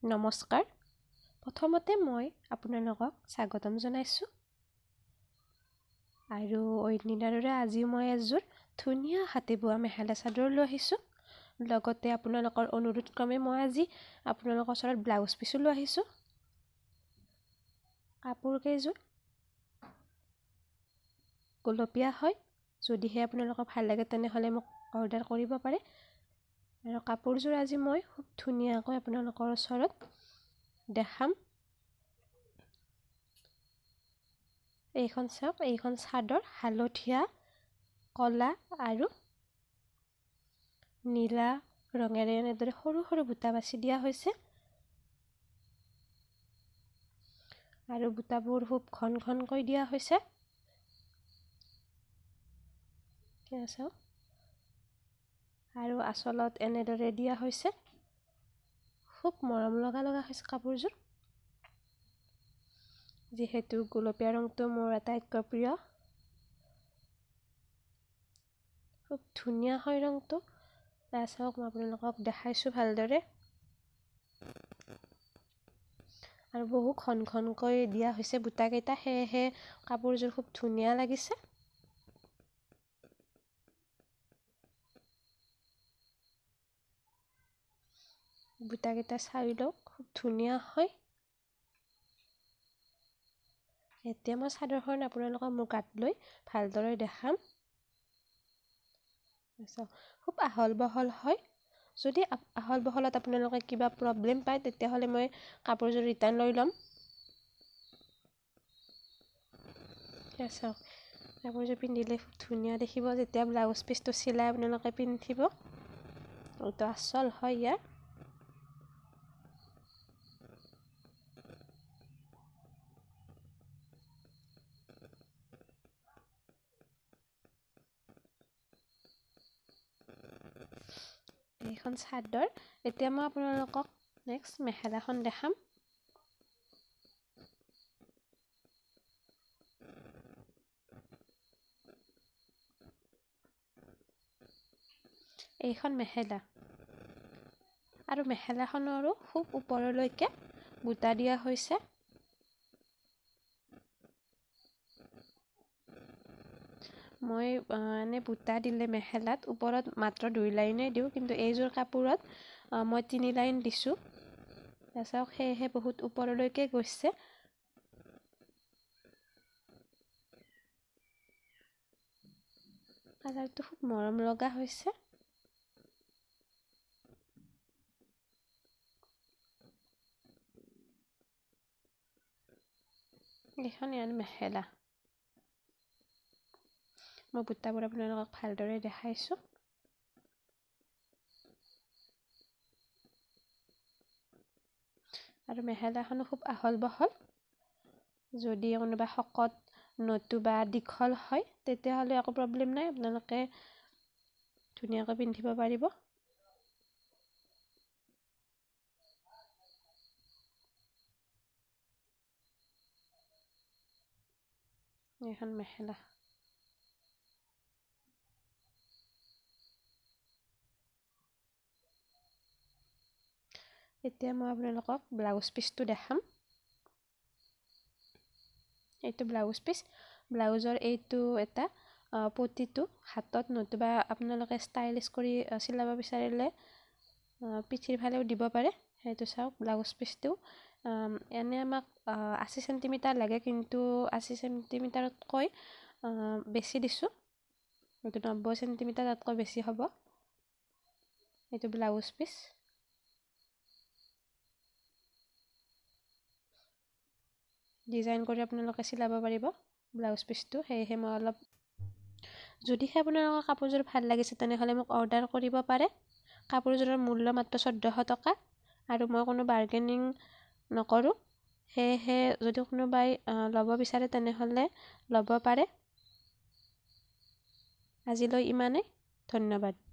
নমস্কাৰ প্ৰথমতে মই আপোনালোকক স্বাগতম জনাইছোঁ আৰু ঐনিদাৰৰে আজি মই এযোৰ ধুনীয়া হাতে বোৱা মেখেলা চাদৰ লৈ আহিছোঁ লগতে আপোনালোকৰ অনুৰোধ ক্ৰমে মই আজি আপোনালোকৰ ওচৰত ব্লাউজ পিছো লৈ আহিছোঁ কাপোৰ কেইযোৰ গোলপীয়া হয় যদিহে আপোনালোকৰ ভাল লাগে তেনেহলে মোক অৰ্ডাৰ কৰিব পাৰে আৰু কাপোৰযোৰ আজি মই খুব ধুনীয়াকৈ আপোনালোকৰ ওচৰত দেখাম এইখন চাওক এইখন চাদৰ হালধীয়া কলা আৰু নীলা ৰঙেৰে এনেদৰে সৰু সৰু বুটা বাছি দিয়া হৈছে আৰু বুটাবোৰ খুব ঘন ঘনকৈ দিয়া হৈছে চাওক আৰু আচলত এনেদৰে দিয়া হৈছে খুব মৰম লগা হৈছে কাপোৰযোৰ যেহেতু গোলপীয়া ৰংটো মোৰ আটাইতকৈ প্ৰিয় খুব ধুনীয়া হয় ৰংটো চাওক মই আপোনালোকক দেখাইছোঁ ভালদৰে আৰু বহু ঘন ঘনকৈ দিয়া হৈছে বুটাকেইটা সেয়েহে কাপোৰযোৰ খুব ধুনীয়া লাগিছে বুটাকেইটা চাই লওক খুব ধুনীয়া হয় এতিয়া মই চাদৰখন আপোনালোকক মোৰ গাত লৈ ভালদৰে দেখাম খুব আহল বহল হয় যদি আহল বহলত আপোনালোকে কিবা প্ৰব্লেম পায় তেতিয়াহ'লে মই কাপোৰযোৰ ৰিটাৰ্ণ লৈ ল'ম চাওক কাপোৰযোৰ পিন্ধিলে খুব ধুনীয়া দেখিব যেতিয়া ব্লাউজ পিচটো চিলাই আপোনালোকে পিন্ধিব এইটো আচল হয় ইয়াৰ এইখন চাদৰ এতিয়া মই আপোনালোকক নেক্সট মেখেলাখন দেখাম এইখন মেখেলা আৰু মেখেলাখনৰো খুব ওপৰলৈকে বুটা দিয়া হৈছে মই এনে বুটা দিলে মেখেলাত ওপৰত মাত্ৰ 2 লাইনে দিওঁ কিন্তু এইযোৰ কাপোৰত মই 3 লাইন দিছোঁ চাওক সেয়েহে বহুত ওপৰলৈকে গৈছে কালাৰটো খুব মৰম লগা হৈছে এইখন ইয়াৰ মেখেলা মই বুটাবোৰ আপোনালোকক ভালদৰে দেখাইছোঁ আৰু মেখেলাখনো খুব আহল বহল যদি কোনোবা শকত নতুবা দীঘল হয় তেতিয়াহ'লে একো প্ৰব্লেম নাই আপোনালোকে ধুনীয়াকৈ পিন্ধিব পাৰিব এইখন মেখেলা এতিয়া মই আপোনালোকক ব্লাউজ পিচটো দেখাম এইটো ব্লাউজ পিচ ব্লাউজৰ এইটো এটা পটিটো হাতত নতুবা আপোনালোকে ষ্টাইলিছ কৰি চিলাব বিচাৰিলে পিঠিৰ ফালেও দিব পাৰে সেইটো চাওক ব্লাউজ পিচটো এনে আমাক 80 সেন্টিমিটাৰ লাগে কিন্তু 80 সেন্টিমিটাৰতকৈ বেছি দিছোঁ এইটো 90 সেন্টিমিটাৰ তাতকৈ বেছি হ'ব এইটো ব্লাউজ পিচ ডিজাইন কৰি আপোনালোকে চিলাব পাৰিব ব্লাউজ পিচটো সেয়েহে মই অলপ যদিহে আপোনালোকৰ কাপোৰযোৰ ভাল লাগিছে তেনেহ'লে মোক অৰ্ডাৰ কৰিব পাৰে কাপোৰযোৰৰ মূল্য মাত্ৰ 1400 টকা আৰু মই কোনো বাৰ্গেনিং নকৰোঁ সেয়েহে যদি কোনোবাই ল'ব বিচাৰে তেনেহ'লে ল'ব পাৰে আজিলৈ ইমানেই ধন্যবাদ